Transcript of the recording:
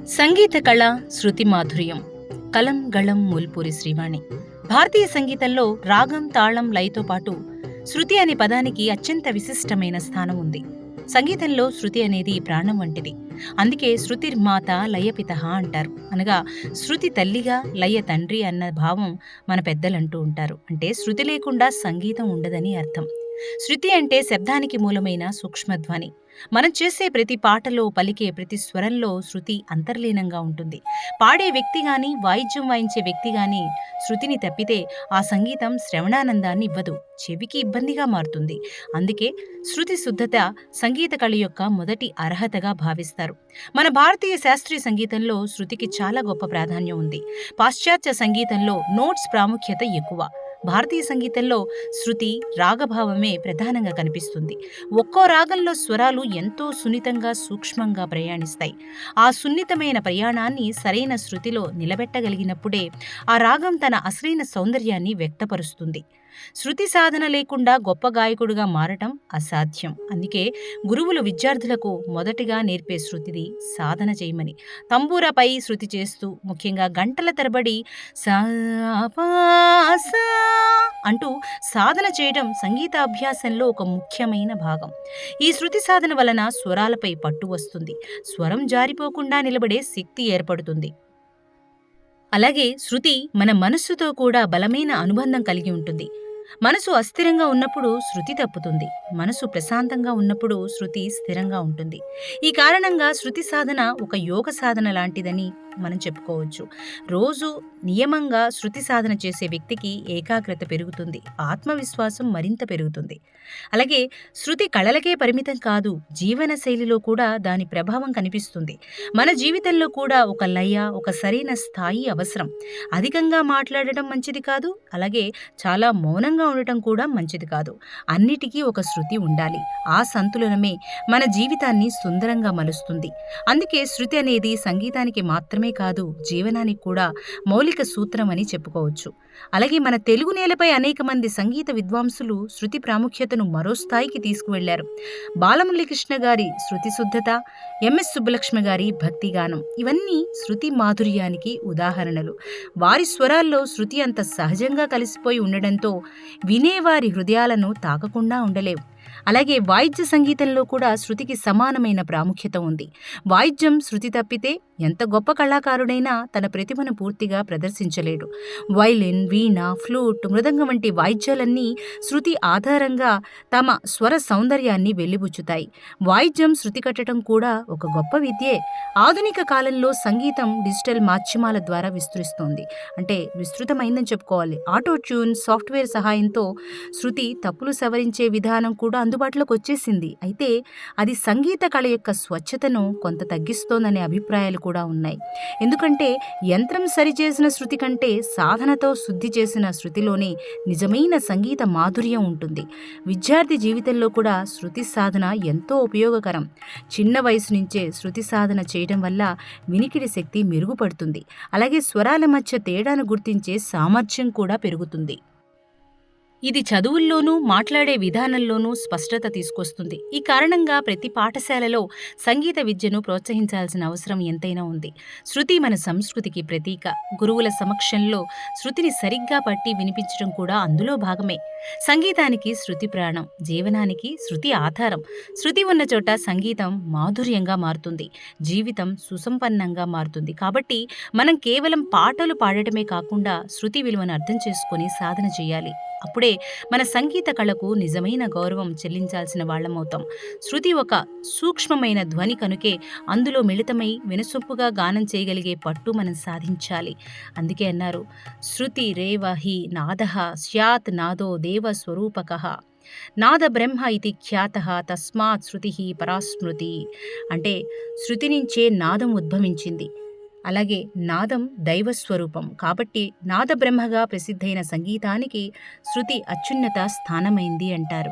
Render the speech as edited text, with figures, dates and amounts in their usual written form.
సంగీత కళ శృతి మాధుర్యం కలం గళం మూల్పూరి శ్రీవాణి. భారతీయ సంగీతంలో రాగం తాళం లయతో పాటు శృతి అనే పదానికి అత్యంత విశిష్టమైన స్థానం ఉంది. సంగీతంలో శృతి అనేది ప్రాణం వంటిది. అందుకే శృతిర్మాత లయపితః అంటారు. అనగా శృతి తల్లిగా లయ తండ్రి అన్న భావం మన పెద్దలంటూ ఉంటారు. అంటే శృతి లేకుండా సంగీతం ఉండదని అర్థం. శృతి అంటే శబ్దానికి మూలమైన సూక్ష్మధ్వని. మనం చేసే ప్రతి పాటలో పలికే ప్రతి స్వరంలో శృతి అంతర్లీనంగా ఉంటుంది. పాడే వ్యక్తి గాని వాయిద్యం వాయించే వ్యక్తి గాని శృతిని తప్పితే ఆ సంగీతం శ్రవణానందాన్ని ఇవ్వదు, చెవికి ఇబ్బందిగా మారుతుంది. అందుకే శృతి శుద్ధత సంగీత కళ యొక్క మొదటి అర్హతగా భావిస్తారు. మన భారతీయ శాస్త్రీయ సంగీతంలో శృతికి చాలా గొప్ప ప్రాధాన్యం ఉంది. పాశ్చాత్య సంగీతంలో నోట్స్ ప్రాముఖ్యత ఎక్కువ. భారతీయ సంగీతంలో శృతి రాగభావమే ప్రధానంగా కనిపిస్తుంది. ఒక్కో రాగంలో స్వరాలు ఎంతో సున్నితంగా సూక్ష్మంగా ప్రయాణిస్తాయి. ఆ సున్నితమైన ప్రయాణాన్ని సరైన శృతిలో నిలబెట్టగలిగినప్పుడే ఆ రాగం తన అసలైన సౌందర్యాన్ని వ్యక్తపరుస్తుంది. శృతి సాధన లేకుండా గొప్ప గాయకుడిగా మారటం అసాధ్యం. అందుకే గురువులు విద్యార్థులకు మొదటిగా నేర్పే శృతిది సాధన చేయమని. తంబూరాపై శృతి చేస్తూ ముఖ్యంగా గంటల తరబడి సా పా సా అంటూ సాధన చేయడం సంగీతాభ్యాసంలో ఒక ముఖ్యమైన భాగం. ఈ శృతి సాధన వలన స్వరాలపై పట్టు వస్తుంది. స్వరం జారిపోకుండా నిలబడే శక్తి ఏర్పడుతుంది. అలాగే శృతి మన మనస్సుతో కూడా బలమైన అనుబంధం కలిగి ఉంటుంది. మనసు అస్థిరంగా ఉన్నప్పుడు శృతి తప్పుతుంది. మనసు ప్రశాంతంగా ఉన్నప్పుడు శృతి స్థిరంగా ఉంటుంది. ఈ కారణంగా శృతి సాధన ఒక యోగ సాధన లాంటిదని మనం చెప్పుకోవచ్చు. రోజు నియమంగా శృతి సాధన చేసే వ్యక్తికి ఏకాగ్రత పెరుగుతుంది, ఆత్మవిశ్వాసం మరింత పెరుగుతుంది. అలాగే శృతి కళలకే పరిమితం కాదు, జీవన శైలిలో కూడా దాని ప్రభావం కనిపిస్తుంది. మన జీవితంలో కూడా ఒక లయ, ఒక సరైన స్థాయి అవసరం. అధికంగా మాట్లాడటం మంచిది కాదు, అలాగే చాలా మౌనంగా ఉండటం కూడా మంచిది కాదు. అన్నిటికీ ఒక శృతి ఉండాలి. ఆ సంతులనమే మన జీవితాన్ని సుందరంగా మలుస్తుంది. అందుకే శృతి అనేది సంగీతానికి మాత్రమే కాదు, జీవనానికి కూడా మౌలిక సూత్రం అని చెప్పుకోవచ్చు. అలాగే మన తెలుగు నేలపై అనేక మంది సంగీత విద్వాంసులు శృతి ప్రాముఖ్యతను మరో స్థాయికి తీసుకువెళ్లారు. బాలమురళీకృష్ణ గారి శృతి శుద్ధత, ఎంఎస్ సుబ్బలక్ష్మి గారి భక్తిగానం ఇవన్నీ శృతి మాధుర్యానికి ఉదాహరణలు. వారి స్వరాల్లో శృతి అంత సహజంగా కలిసిపోయి ఉండడంతో వినేవారి హృదయాలను తాకకుండా ఉండలేవు. అలాగే వాయిద్య సంగీతంలో కూడా శృతికి సమానమైన ప్రాముఖ్యత ఉంది. వాయిద్యం శృతి తప్పితే ఎంత గొప్ప కళాకారుడైనా తన ప్రతిభను పూర్తిగా ప్రదర్శించలేడు. వైలిన్, వీణ, ఫ్లూట్, మృదంగం వంటి వాయిద్యాలన్నీ శృతి ఆధారంగా తమ స్వర సౌందర్యాన్ని వెలిబుచ్చుతాయి. వాయిద్యం శృతి కట్టడం కూడా ఒక గొప్ప విద్యే. ఆధునిక కాలంలో సంగీతం డిజిటల్ మాధ్యమాల ద్వారా విస్తరిస్తోంది. అంటే విస్తృతమైందని చెప్పుకోవాలి. ఆటో ట్యూన్ సాఫ్ట్వేర్ సహాయంతో శృతి తప్పులు సవరించే విధానం కూడా అందుబాటులోకి వచ్చేసింది. అయితే అది సంగీత కళ యొక్క స్వచ్ఛతను కొంత తగ్గిస్తోందనే అభిప్రాయాలు కూడా ఉన్నాయి. ఎందుకంటే యంత్రం సరిచేసిన శృతి కంటే సాధనతో శుద్ధి చేసిన శృతిలోనే నిజమైన సంగీత మాధుర్యం ఉంటుంది. విద్యార్థి జీవితంలో కూడా శృతి సాధన ఎంతో ఉపయోగకరం. చిన్న వయసు నుంచే శృతి సాధన చేయడం వల్ల వినికిడి శక్తి మెరుగుపడుతుంది. అలాగే స్వరాల మధ్య తేడాను గుర్తించే సామర్థ్యం కూడా పెరుగుతుంది. ఇది చదువుల్లోనూ మాట్లాడే విధానంలోనూ స్పష్టత తీసుకొస్తుంది. ఈ కారణంగా ప్రతి పాఠశాలలో సంగీత విద్యను ప్రోత్సహించాల్సిన అవసరం ఎంతైనా ఉంది. శృతి మన సంస్కృతికి ప్రతీక. గురువుల సమక్షంలో శృతిని సరిగ్గా పట్టి వినిపించడం కూడా అందులో భాగమే. సంగీతానికి శృతి ప్రాణం, జీవనానికి శృతి ఆధారం. శృతి ఉన్న చోట సంగీతం మాధుర్యంగా మారుతుంది, జీవితం సుసంపన్నంగా మారుతుంది. కాబట్టి మనం కేవలం పాటలు పాడటమే కాకుండా శృతి విలువను అర్థం చేసుకుని సాధన చేయాలి. అప్పుడే మన సంగీత కళకు నిజమైన గౌరవం చెల్లించాల్సిన వాళ్ళమవుతాం. శృతి ఒక సూక్ష్మమైన ధ్వని కనుకే అందులో మిళితమై వినసొంపుగా గానం చేయగలిగే పట్టు మనం సాధించాలి. అందుకే అన్నారు, శృతి రేవహి నాదః స్యాత్ నాదో దేవ స్వరూపకః నాద బ్రహ్మ ఇది ఖ్యాతః తస్మాత్ శృతి పరాస్మృతి. అంటే శృతి నుంచే నాదం ఉద్భవించింది, అలాగే నాదం దైవస్వరూపం. కాబట్టి నాద బ్రహ్మగా ప్రసిద్ధైన సంగీతానికి శృతి అత్యున్నత స్థానమైంది అంటారు.